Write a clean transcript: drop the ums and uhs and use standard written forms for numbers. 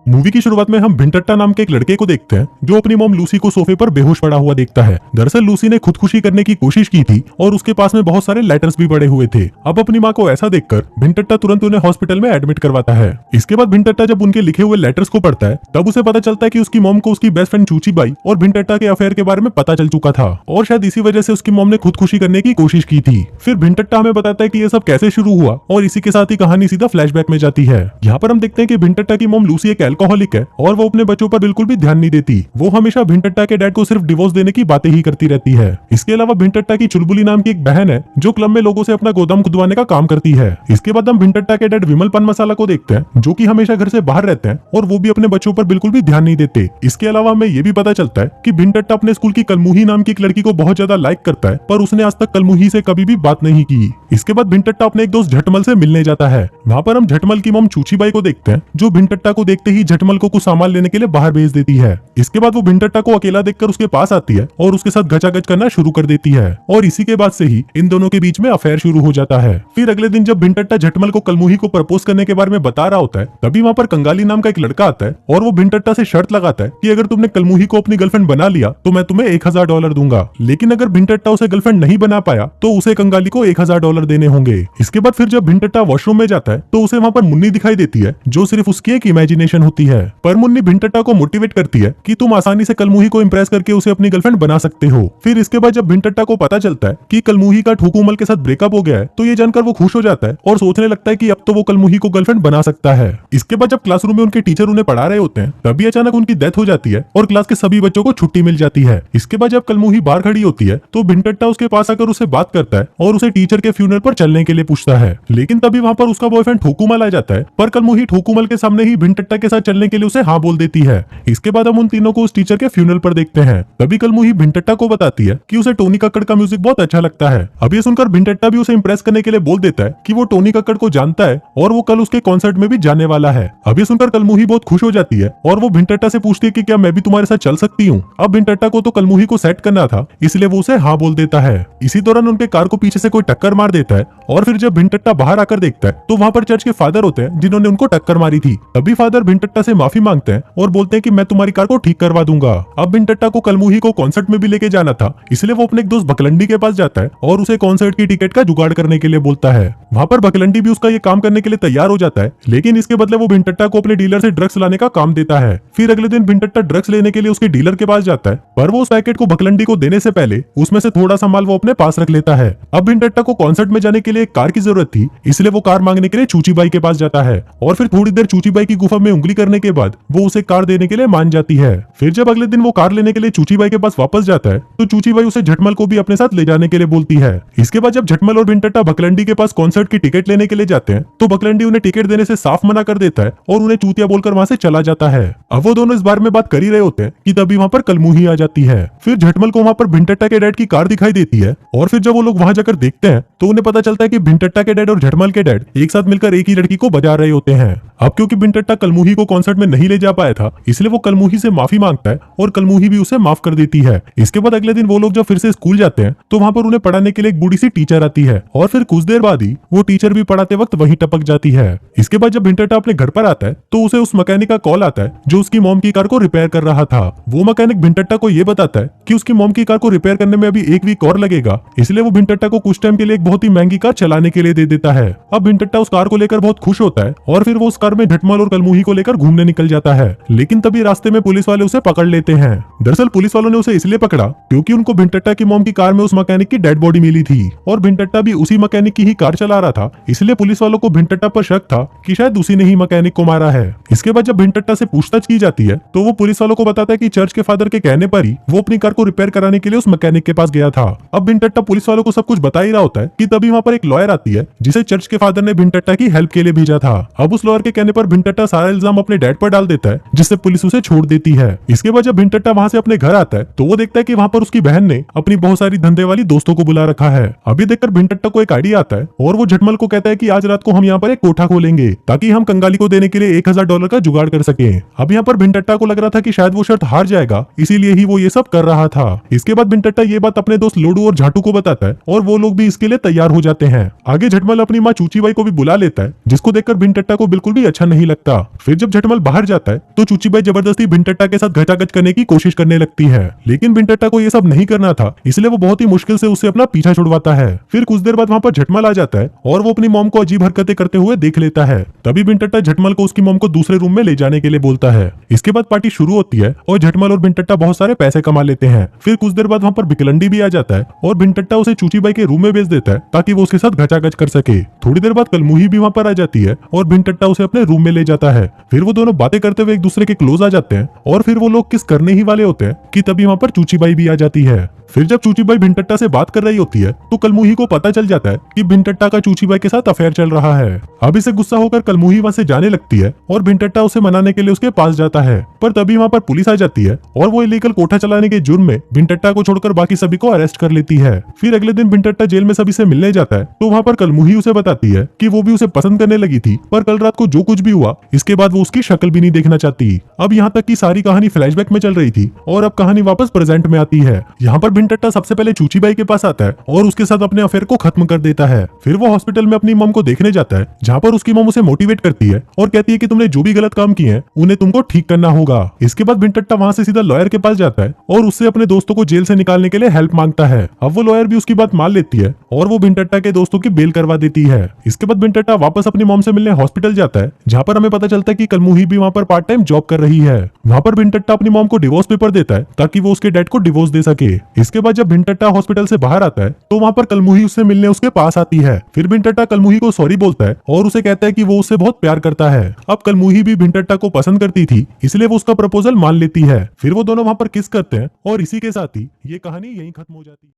Movie की शुरुआत में हम भिंटट्टा नाम के एक लड़के को देखते हैं जो अपनी मॉम लूसी को सोफे पर बेहोश पड़ा हुआ देखता है। दरअसल लूसी ने खुदकुशी करने की कोशिश की थी और उसके पास में बहुत सारे लेटर्स भी पड़े हुए थे। अब अपनी माँ को ऐसा देखकर भिंटट्टा तुरंत उन्हें हॉस्पिटल में एडमिट करवाता है। इसके बाद भिंटट्टा जब उनके लिखे हुए लेटर्स को पढ़ता है तब उसे पता चलता है कि उसकी मॉम को उसकी बेस्ट फ्रेंड चूची बाई और भिंटट्टा के अफेयर के बारे में पता चल चुका था और शायद इसी वजह से उसकी मॉम ने खुदकुशी करने की कोशिश की थी। फिर भिंटट्टा हमें बताता है कि ये सब कैसे शुरू हुआ और इसी के साथ ही कहानी सीधा फ्लैशबैक में जाती है। यहाँ पर हम देखते हैं कि भिंटट्टा की मॉम लूसी एक अल्कोहलिक है और वो अपने बच्चों पर बिल्कुल भी ध्यान नहीं देती। वो हमेशा भिंटट्टा के डैड को सिर्फ डिवोर्स देने की बातें ही करती रहती है। इसके अलावा भिंटट्टा की चुलबुली नाम की एक बहन है जो क्लब में लोगों से अपना गोदाम खुदवाने का काम करती है। इसके बाद हम भिंटट्टा के डैड विमल पान मसाला को देखते हैं जो कि हमेशा घर से बाहर रहते हैं और वो भी अपने बच्चों पर बिल्कुल भी ध्यान नहीं देते। इसके अलावा हमें ये भी पता चलता है कि भिंटट्टा अपने स्कूल की कलमुही नाम की एक लड़की को बहुत ज्यादा लाइक करता है पर उसने आज तक कलमुही से कभी भी बात नहीं की। इसके बाद भिंटट्टा अपने एक दोस्त झटमल से मिलने जाता है। वहाँ पर हम झटमल की मॉम चूचीबाई को देखते हैं जो भिंटट्टा को देखते ही झटमल को कुछ सामान लेने के लिए बाहर भेज देती है। इसके बाद वो भिंटट्टा को अकेला देखकर उसके पास आती है और उसके साथ गचागच करना शुरू कर देती है और इसी के बाद से ही इन दोनों के बीच में अफेयर शुरू हो जाता है। फिर अगले दिन जब भिंटट्टा झटमल को कलमुही को प्रपोज करने के बारे में बता रहा होता है तभी वहाँ पर कंगाली नाम का एक लड़का आता है और वो भिंटट्टा से शर्त लगाता है कि अगर तुमने कलमुही को अपनी गर्लफ्रेंड बना लिया तो मैं तुम्हें $1000 दूंगा, लेकिन अगर भिंटट्टा उसे गर्लफ्रेंड नहीं बना पाया तो उसे कंगाली को $1000 देने होंगे। इसके बाद फिर जब भिंटट्टा वॉशरूम में जाता है तो उसे वहाँ पर मुन्नी दिखाई देती है जो सिर्फ उसकी एक इमेजिनेशन होती है। पर मुन्नी भिंटट्टा को मोटिवेट करती है कि तुम आसानी से कलमुही को इम्प्रेस करके उसे अपनी गर्लफ्रेंड बना सकते हो। फिर इसके बाद जब भिंटट्टा को पता चलता है कि कलमुही का ठुकुमल के साथ ब्रेकअप हो गया है तो ये जानकर वो खुश हो जाता है और सोचने लगता है कि अब तो वो कलमुही को गर्लफ्रेंड बना सकता है। इसके बाद जब क्लासरूम में उनके टीचर उन्हें पढ़ा रहे होते हैं तभी अचानक उनकी डेथ हो जाती है और क्लास के सभी बच्चों को छुट्टी मिल जाती है। इसके बाद जब कलमुही बाहर खड़ी होती है तो भिंटट्टा उसके पास आकर उसे बात करता है और उसे टीचर के फ्यूनरल पर चलने के लिए पूछता है, लेकिन तभी वहाँ पर उसका बॉयफ्रेंड ठोकुमल आ जाता है। पर कलमुही ठोकुमल के सामने ही भिंटट्टा के साथ चलने के लिए उसे हाँ बोल देती है। इसके बाद हम उन तीनों को उस टीचर के फ्यूनरल पर देखते हैं। तभी कलमुही भिंटट्टा को बताती है कि उसे टोनी कक्कड़ का म्यूजिक बहुत अच्छा लगता है। अब ये सुनकर भिंटट्टा भी उसे इम्प्रेस करने के लिए बोल देता है कि वो टोनी कक्कड़ को जानता है और वो कल उसके कॉन्सर्ट में भी जाने वाला है। अब ये सुनकर कलमुही बहुत खुश हो जाती है और वो भिंटट्टा से पूछती है कि क्या मैं भी तुम्हारे साथ चल सकती हूँ। अब भिंटट्टा को तो कलमुही को सेट करना था इसलिए वो उसे हाँ बोल देता है। इसी दौरान उनके कार को पीछे से कोई टक्कर मार देता है और फिर जब भिंटट्टा बाहर आकर देखता है तो वहाँ पर चर्च के फादर होते हैं जिन्होंने उनको टक्कर मारी थी। तभी फादर भिंटट्टा से माफी मांगते हैं और बोलते हैं कि मैं तुम्हारी कार को ठीक करवा दूंगा। अब भिंटट्टा को कलमुही को कॉन्सर्ट में भी लेके जाना था इसलिए वो अपने एक दोस्त बकलंडी के पास जाता है और उसे कॉन्सर्ट की टिकट का जुगाड़ करने के लिए बोलता है। वहाँ पर बकलंडी भी उसका ये काम करने के लिए तैयार हो जाता है, लेकिन इसके बदले वो भिंटट्टा को अपने डीलर से ड्रग्स लाने का काम देता है। फिर अगले दिन भिंटट्टा ड्रग्स लेने के लिए उसके डीलर के पास जाता है पर वो उस पैकेट को बकलंडी को देने से पहले उसमें से थोड़ा सा माल वो अपने पास रख लेता है। अब भिंटट्टा को कॉन्सर्ट में जाने के लिए एक कार की जरूरत थी इसलिए वो कार मांगने के लिए चूचीबाई के पास जाता है और फिर थोड़ी देर चूचीबाई की गुफा में उंगली करने के बाद वो उसे कार देने के लिए मान जाती है। फिर जब अगले दिन वो कार लेने के लिए चूचीबाई के पास वापस जाता है तो चूचीबाई उसे झटमल को भी अपने साथ ले जाने के लिए बोलती है। इसके बाद जब झटमल और भिंटट्टा बकलंडी के पास कॉन्सर्ट की टिकट लेने के लिए जाते हैं तो बकलंडी उन्हें टिकट देने से साफ मना कर देता है और उन्हें चूतिया बोलकर वहां से चला जाता है। अब वो दोनों इस बारे में बात कर ही रहे होते हैं कि तभी वहां पर कलमुही आ जाती है। फिर झटमल को वहां पर भिंटट्टा के डैड की कार दिखाई देती है और फिर जब वो लोग वहां जाकर देखते हैं तो उन्हें पता चलता है कि भिंटट्टा के डैड और झटमल के डैड एक साथ मिलकर एक ही लड़की को बजा रहे होते हैं। अब क्योंकि भिंटट्टा कलमुही को कॉन्सर्ट में नहीं ले जा पाया था इसलिए वो कलमुही से माफी मांगता है और कलमुही भी उसे माफ कर देती है। इसके बाद अगले दिन वो लोग जब फिर से स्कूल जाते हैं तो वहां पर उन्हें पढ़ाने के लिए एक बूढ़ी सी टीचर आती है और फिर कुछ देर बाद ही वो टीचर भी पढ़ाते वक्त वहीं टपक जाती है। इसके बाद जब भिंटट्टा अपने घर पर आता है तो उसे उस मैकेनिक का कॉल आता है जो उसकी मॉम की कार को रिपेयर कर रहा था। वो मैकेनिक भिंटट्टा को ये बताता है कि उसकी मॉम की कार को रिपेयर करने में अभी 1 वीक और लगेगा, इसलिए वो भिंटट्टा को कुछ टाइम के लिए एक बहुत ही महंगी कार चलाने के लिए दे देता है। अब भिंटट्टा उस कार को लेकर बहुत खुश होता है और फिर वो उस कार में झटमल और कलमुही को लेकर घूमने निकल जाता है, लेकिन तभी रास्ते में पुलिस वाले उसे पकड़ लेते हैं। दरअसल पुलिस वालों ने उसे इसलिए पकड़ा क्योंकि उनको भिंटट्टा की मॉम की कार में उस मैकेनिक की डेड बॉडी मिली थी और भिंटट्टा भी उसी मैकेनिक की ही कार चला रहा था, इसलिए पुलिस वालों को भिंटट्टा पर शक था कि शायद उसी ने ही मैकेनिक को मारा है। इसके बाद जब भिंटट्टा से पूछताछ की जाती है तो वो पुलिस वालों को बताता है कि चर्च के फादर के कहने पर ही वो अपनी कार को रिपेयर कराने के लिए उस मैकेनिक के पास गया था। अब भिंटट्टा पुलिस वालों को सब कुछ बता ही रहा होता है कि तभी वहाँ पर एक लॉयर आती है जिसे चर्च के फादर ने भिंटट्टा की हेल्प के लिए भेजा था। अब उस लॉयर के कहने पर भिंटट्टा सारा इल्जाम अपने डैड पर डाल देता है जिससे पुलिस उसे छोड़ देती है। इसके बाद जब भिंटट्टा वहाँ से अपने घर आता है तो वो देखता है कि वहाँ पर उसकी बहन ने अपनी बहुत सारी धंधे वाली दोस्तों को बुला रखा है। अभी देखकर भिंटट्टा को एक आइडिया आता है और वो झटमल को कहता है कि आज रात को हम यहाँ पर एक कोठा खोलेंगे ताकि हम कंगाली को देने के लिए $1000 का जुगाड़ कर सके। अब यहाँ पर भिंटट्टा को लग रहा था कि शायद वो शर्त हार जाएगा, इसीलिए ही वो ये सब कर रहा था। इसके बाद भिंटट्टा ये बात अपने दोस्त लोडू और झाटू को बताता है और वो लोग भी इसके लिए तैयार हो जाते हैं। आगे झटमल अपनी माँ चूचीबाई को भी बुला लेता है जिसको देखकर भिंटट्टा को बिल्कुल भी भी अच्छा नहीं लगता। फिर जब झटमल बाहर जाता है तो चूचीबाई जबरदस्ती भिंटट्टा के साथ घचाघच करने की कोशिश करने लगती है, लेकिन भिंटट्टा को ये सब नहीं करना था, इसलिए वो बहुत ही मुश्किल से उससे अपना पीछा छुड़वाता है। फिर कुछ देर बाद वहाँ पर झटमल आ जाता है और वो अपनी मॉम को अजीब हरकतें करते हुए देख लेता है। तभी भिंटट्टा झटमल को उसकी मॉम को दूसरे रूम में ले जाने के लिए बोलता है। इसके बाद पार्टी शुरू होती है और झटमल और भिंटट्टा बहुत सारे पैसे कमा लेते हैं। फिर कुछ देर बाद वहाँ पर भिकलंडी भी आ जाता है और भिंटट्टा उसे चूचीबाई के रूम में भेज देता है ताकि वो उसके साथ घचाघच कर सके। थोड़ी देर बाद कलमुही भी वहाँ पर आ जाती है और भिंटट्टा उसे अपने रूम में ले जाता है। फिर वो दोनों बातें करते हुए एक दूसरे के क्लोज आ जाते हैं और फिर वो लोग किस करने ही वाले होते हैं कि तभी वहाँ पर चूचीबाई भी आ जाती है। फिर जब चूचीबाई भिंटट्टा से बात कर रही होती है तो कलमुही को पता चल जाता है कि भिंटट्टा का चूचीबाई के साथ अफेयर चल रहा है। अब इसे गुस्सा होकर कलमुही वहाँ से जाने लगती है और भिंटट्टा उसे मनाने के लिए उसके पास जाता है, पर तभी वहाँ पर पुलिस आ जाती है और वो इलीगल कोठा चलाने के जुर्म में भिंटट्टा को छोड़कर बाकी सभी को अरेस्ट कर लेती है। फिर अगले दिन भिंटट्टा जेल में सभी से मिलने जाता है तो वहाँ पर कलमुही उसे बताती है कि वो भी उसे पसंद करने लगी थी, पर कल रात को जो कुछ भी हुआ इसके बाद वो उसकी शक्ल भी नहीं देखना चाहती। अब यहाँ तक की सारी कहानी फ्लैशबैक में चल रही थी और अब कहानी वापस प्रेजेंट में आती है। यहाँ पर भिंटट्टा सबसे पहले चूचीबाई के पास आता है और उसके साथ अपने अफेयर को खत्म कर देता है। फिर वो हॉस्पिटल में अपनी मॉम को देखने जाता है, जहाँ पर उसकी मॉम उसे मोटिवेट करती है और कहती है कि तुमने जो भी गलत काम किए हैं उन्हें तुमको ठीक करना होगा। इसके बाद भिंटट्टा वहाँ से सीधा लॉयर के पास जाता है और उससे अपने दोस्तों को जेल से निकालने के लिए हेल्प मांगता है। अब वो लॉयर भी उसकी बात मान लेती है और वो भिंटट्टा के दोस्तों की बेल करवा देती है। इसके बाद भिंटट्टा वापस अपनी मॉम से मिलने हॉस्पिटल जाता है, जहाँ पर हमें पता चलता है कि कलमुही भी वहाँ पर पार्ट टाइम जॉब कर रही है। वहाँ पर भिंटट्टा अपनी मॉम को डिवोर्स पेपर देता है ताकि वो उसके डैड को डिवोर्स दे सके। इसके बाद जब भिंटट्टा हॉस्पिटल से बाहर आता है तो वहाँ पर कलमुही उससे मिलने उसके पास आती है। फिर भिंटट्टा कलमुही को सॉरी बोलता है और उसे कहता है कि वो उससे बहुत प्यार करता है। अब कलमुही भी भिंटट्टा को पसंद करती थी, इसलिए वो उसका प्रपोजल मान लेती है। फिर वो दोनों वहाँ पर किस करते हैं और इसी के साथ ही ये कहानी यहीं खत्म हो जाती है।